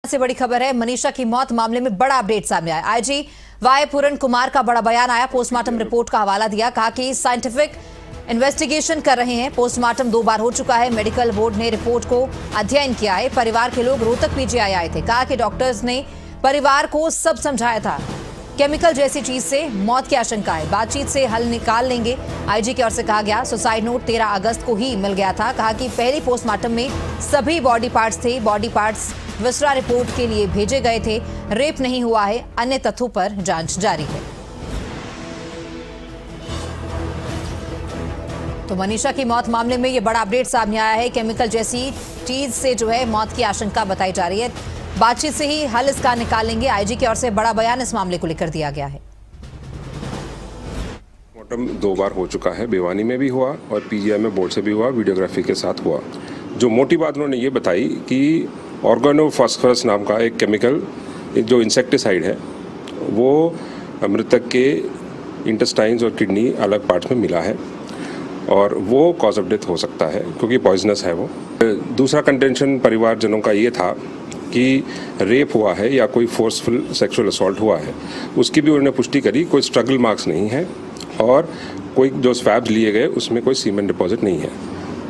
से बड़ी खबर है, मनीषा की मौत मामले में बड़ा अपडेट सामने आया। आईजी वाई पूरन कुमार का बड़ा बयान आया, पोस्टमार्टम रिपोर्ट का हवाला दिया, कहा कि साइंटिफिक इन्वेस्टिगेशन कर रहे हैं। पोस्टमार्टम 2 बार हो चुका है, मेडिकल बोर्ड ने रिपोर्ट को अध्ययन किया है। परिवार के लोग रोहतक पीजीआई आए थे, कहा कि डॉक्टर्स ने परिवार को सब समझाया था। केमिकल जैसी चीज से मौत की आशंका है, बातचीत से हल निकाल लेंगे, आईजी की ओर से कहा गया। सुसाइड नोट 13 अगस्त को ही मिल गया था। कहा कि पहली पोस्टमार्टम में सभी बॉडी पार्ट्स थे, बॉडी पार्ट्स विसरा रिपोर्ट के लिए भेजे गए थे। रेप नहीं हुआ है, अन्य तथ्यों पर जांच जारी है। तो मनीषा की मौत मामले में ये बड़ा अपडेट सामने आया है। केमिकल जैसी चीज से जो है मौत की आशंका बताई जा रही है, बातचीत से ही हल इसका निकालेंगे। आईजी की ओर से बड़ा बयान इस मामले को लेकर दिया गया है। पोस्टमार्टम 2 बार हो चुका है, भिवानी में भी हुआ और पीजीआई में बोर्ड से भी हुआ, वीडियोग्राफी के साथ हुआ। जो मोटी बात उन्होंने ये बताई कि ऑर्गेनोफॉस्फोरस नाम का एक केमिकल जो इंसेक्टिसाइड है वो मृतक के इंटेस्टाइन्स और किडनी अलग पार्ट्स में मिला है और वो कॉज ऑफ डेथ हो सकता है क्योंकि पॉइजनस है वो। दूसरा कंटेंशन परिवारजनों का ये था कि रेप हुआ है या कोई फोर्सफुल सेक्सुअल असॉल्ट हुआ है, उसकी भी उन्होंने पुष्टि करी। कोई स्ट्रगल मार्क्स नहीं है और कोई जो स्वैब्स लिए गए उसमें कोई सीमेंट डिपॉजिट नहीं है,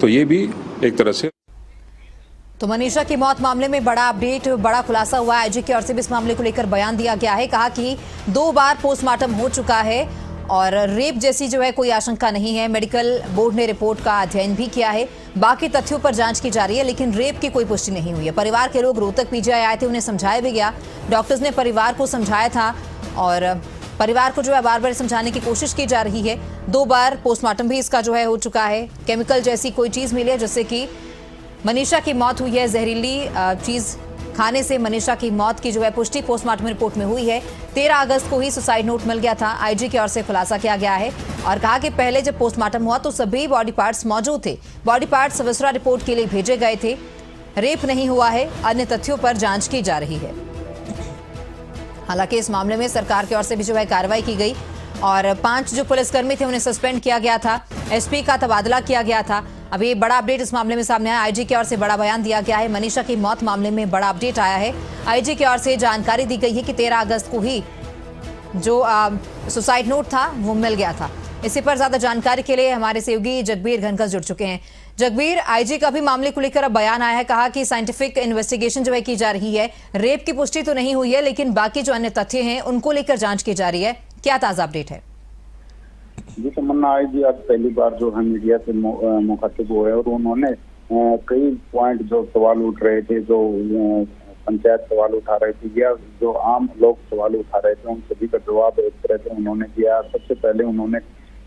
तो ये भी एक तरह से। तो मनीषा की मौत मामले में बड़ा अपडेट, बड़ा खुलासा हुआ है। आईजी की ओर से भी इस मामले को लेकर बयान दिया गया है। कहा कि 2 बार पोस्टमार्टम हो चुका है और रेप जैसी जो है कोई आशंका नहीं है। मेडिकल बोर्ड ने रिपोर्ट का अध्ययन भी किया है, बाकी तथ्यों पर जांच की जा रही है, लेकिन रेप की कोई पुष्टि नहीं हुई है। परिवार के लोग रोहतक पीजीआई आए थे, उन्हें समझाया भी गया, डॉक्टर्स ने परिवार को समझाया था और परिवार को जो है बार बार समझाने की कोशिश की जा रही है। 2 बार पोस्टमार्टम भी इसका जो है हो चुका है। केमिकल जैसी कोई चीज मिली है जिससे कि मनीषा की मौत हुई है। जहरीली चीज खाने से मनीषा की मौत की जो है पुष्टि पोस्टमार्टम रिपोर्ट में हुई है। 13 अगस्त को ही सुसाइड नोट मिल गया था। आईजी की ओर से खुलासा किया गया है और कहा कि पहले जब पोस्टमार्टम हुआ तो सभी बॉडी पार्ट्स मौजूद थे, बॉडी पार्ट्स विसरा रिपोर्ट के लिए भेजे गए थे। रेप नहीं हुआ है, अन्य तथ्यों पर जांच की जा रही है। हालांकि इस मामले में सरकार की ओर से भी जो है कार्रवाई की गई और 5 जो पुलिसकर्मी थे उन्हें सस्पेंड किया गया था, एसपी का तबादला किया गया था। अभी बड़ा अपडेट इस मामले में सामने आया, आईजी की ओर से बड़ा बयान दिया गया है। मनीषा की मौत मामले में बड़ा अपडेट आया है। आईजी की ओर से जानकारी दी गई है कि 13 अगस्त को ही जो सुसाइड नोट था वो मिल गया था। इसी पर ज्यादा जानकारी के लिए हमारे सहयोगी जगबीर घनकस जुड़ चुके हैं। जगबीर, आईजी का भी मामले को लेकर अब बयान आया है, कहा कि साइंटिफिक इन्वेस्टिगेशन जो है की जा रही है। रेप की पुष्टि तो नहीं हुई है, लेकिन बाकी जो अन्य तथ्य हैं उनको लेकर जांच की जा रही है। क्या ताजा अपडेट है? जी तमन्ना, आईजी आज पहली बार जो है मीडिया से मुखातिब हुए और उन्होंने कई पॉइंट जो सवाल उठ रहे थे, जो पंचायत सवाल उठा रहे थे या जो आम लोग सवाल उठा रहे थे, उन सभी का जवाब एक तरह से उन्होंने दिया। सबसे पहले उन्होंने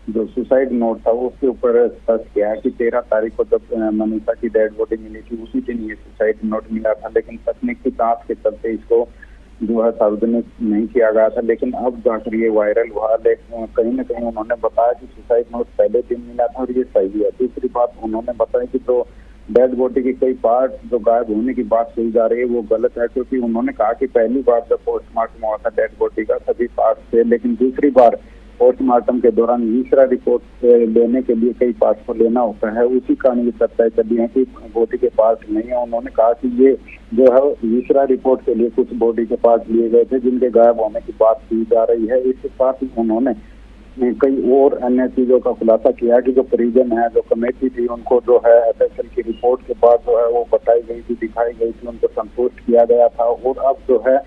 जो सुसाइड नोट था उसके ऊपर स्पष्ट किया कि 13 तारीख को जब मनीषा की डेड बॉडी मिली थी उसी दिन ये सुसाइड नोट मिला था, लेकिन तकनीकी जांच के चलते इसको जो है सार्वजनिक नहीं किया गया था। लेकिन अब जाकर ये वायरल हुआ, लेकिन कहीं ना कहीं उन्होंने बताया कि सुसाइड नोट पहले दिन मिला था और ये सही है। दूसरी बात उन्होंने बताया कि जो डेड बॉडी के कई पार्ट जो गायब होने की बात कही जा रही है वो गलत है, क्योंकि उन्होंने कहा कि पहली बार जब पोस्टमार्टम हुआ था डेड बॉडी का सभी पार्ट थे, लेकिन दूसरी बार पोस्टमार्टम के दौरान तीसरा रिपोर्ट लेने के लिए कई पार्ट को लेना होता है, उसी कारण ये चर्चाएं चली है कि बॉडी के पार्ट नहीं है। उन्होंने कहा कि ये जो है तीसरा रिपोर्ट के लिए कुछ बॉडी के पार्ट लिए गए थे जिनके गायब होने की बात की जा रही है। इसके साथ ही उन्होंने कई और अन्य चीजों का खुलासा किया कि जो परिजन है, जो कमेटी थी, उनको जो है एफएसएल की रिपोर्ट के बाद जो है वो बताई गई थी, दिखाई गई थी, उनको संतुष्ट किया गया था और अब जो है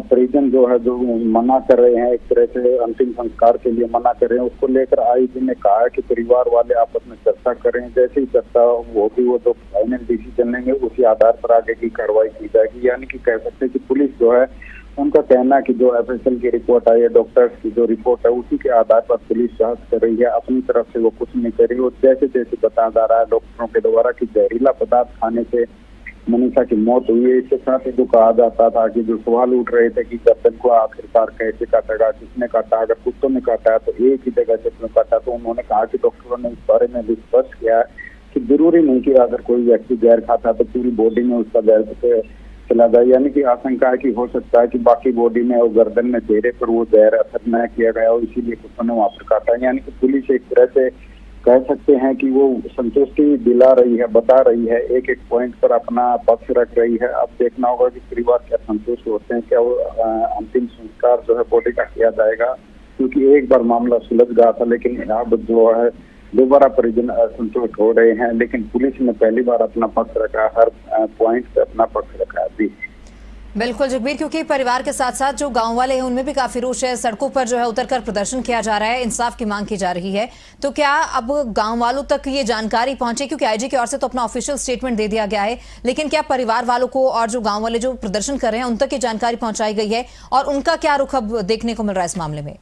परिजन जो है जो मना कर रहे हैं, एक तरह से अंतिम संस्कार के लिए मना कर रहे हैं, उसको लेकर आईजी ने कहा है कि परिवार वाले आपस में चर्चा करें, जैसे ही चर्चा होगी वो जो फाइनल डिसीजन लेंगे उसी आधार पर आगे की कार्रवाई की जाएगी। यानी कि कह सकते हैं कि पुलिस जो है उनका कहना है कि जो एफएसएल की रिपोर्ट आई है, डॉक्टर्स की जो रिपोर्ट है, उसी के आधार पर पुलिस जांच कर रही है, अपनी तरफ से वो कुछ नहीं कर रही। और जैसे जैसे बताया जा रहा है डॉक्टरों के द्वारा कि जहरीला पदार्थ खाने से मनीषा की मौत हुई है। इसके साथ ही जो कहा जाता था कि जो सवाल उठ रहे थे कि गर्दन को आखिरकार कैसे काटेगा, किसने काटा, अगर कुत्तों ने काटा है तो एक ही जगह से क्यों काटा, तो उन्होंने कहा कि डॉक्टरों ने इस बारे में भी स्पष्ट किया है कि जरूरी नहीं कि अगर कोई व्यक्ति जहर खाता तो पूरी बॉडी में उसका जहर चला जाए। यानी कि आशंका है कि हो सकता है कि बाकी बॉडी में और गर्दन में, चेहरे पर वो जहर असर न किया गया और इसीलिए कुत्तों ने वहां पर काटा। यानी कि पुलिस एक तरह से कह सकते हैं कि वो संतुष्टि दिला रही है, बता रही है, एक एक पॉइंट पर अपना पक्ष रख रही है। अब देखना होगा कि परिवार क्या संतुष्ट होते हैं, क्या वो अंतिम संस्कार जो है बॉडी का किया जाएगा, क्योंकि एक बार मामला सुलझ गया था, लेकिन अब जो है दोबारा परिजन असंतुष्ट हो रहे हैं। लेकिन पुलिस ने पहली बार अपना पक्ष रखा, हर पॉइंट पे अपना पक्ष रखा। जी बिल्कुल जगबीर, क्योंकि परिवार के साथ साथ जो गांव वाले हैं उनमें भी काफी रोष है, सड़कों पर जो है उतरकर प्रदर्शन किया जा रहा है, इंसाफ की मांग की जा रही है। तो क्या अब गांव वालों तक ये जानकारी पहुंचे, क्योंकि आईजी की ओर से तो अपना ऑफिशियल स्टेटमेंट दे दिया गया है, लेकिन क्या परिवार वालों को और जो गांव वाले जो प्रदर्शन कर रहे हैं उन तक ये जानकारी पहुंचाई गई है और उनका क्या रुख अब देखने को मिल रहा है इस मामले में?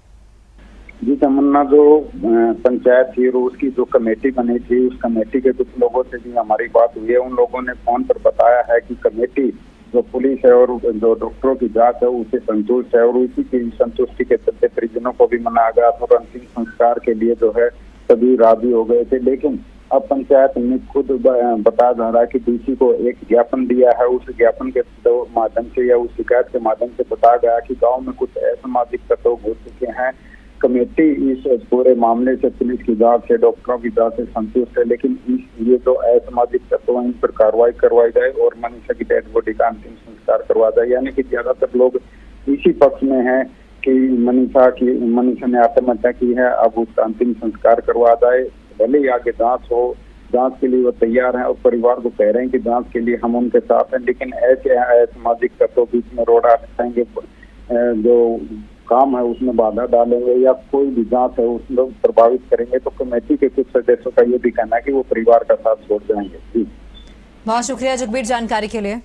जी तमन्ना, जो पंचायत थी और उसकी जो कमेटी बनी थी, उस कमेटी के कुछ लोगों से भी हमारी बात हुई है। उन लोगों ने फोन पर बताया है कि कमेटी जो पुलिस है और जो डॉक्टरों की जांच है उससे संतुष्ट है और उसी की संतुष्टि के चलते परिजनों को भी मनाया गया था और अंतिम संस्कार के लिए जो है सभी राजी हो गए थे। लेकिन अब पंचायत ने खुद बताया जा रहा है कि डीसी को एक ज्ञापन दिया है, उस ज्ञापन के माध्यम से या उस शिकायत के माध्यम से बताया गया कि गाँव में कुछ असामाजिक तत्व हो चुके हैं। कमेटी इस पूरे मामले से, पुलिस की जांच से, डॉक्टरों की जांच से संतुष्ट है, लेकिन ये जो असामाजिक तत्व इन पर कार्रवाई करवाई जाए और मनीषा की डेड बॉडी का अंतिम संस्कार करवा जाए। यानी कि ज्यादातर लोग इसी पक्ष में हैं कि मनीषा ने आत्महत्या की है, अब उसका अंतिम संस्कार करवा जाए। भले ही आगे जांच हो, जांच के लिए वो तैयार हैं और परिवार को कह रहे हैं कि जांच के लिए हम उनके साथ हैं, लेकिन ऐसे असामाजिक तत्व बीच में रोड़ा हटाएंगे, जो काम है उसमें बाधा डालेंगे या कोई भी जांच है उसमें प्रभावित करेंगे, तो कमेटी के कुछ सदस्यों का ये भी कहना है कि वो परिवार का साथ छोड़ जाएंगे। जी बहुत शुक्रिया जगबीर जानकारी के लिए।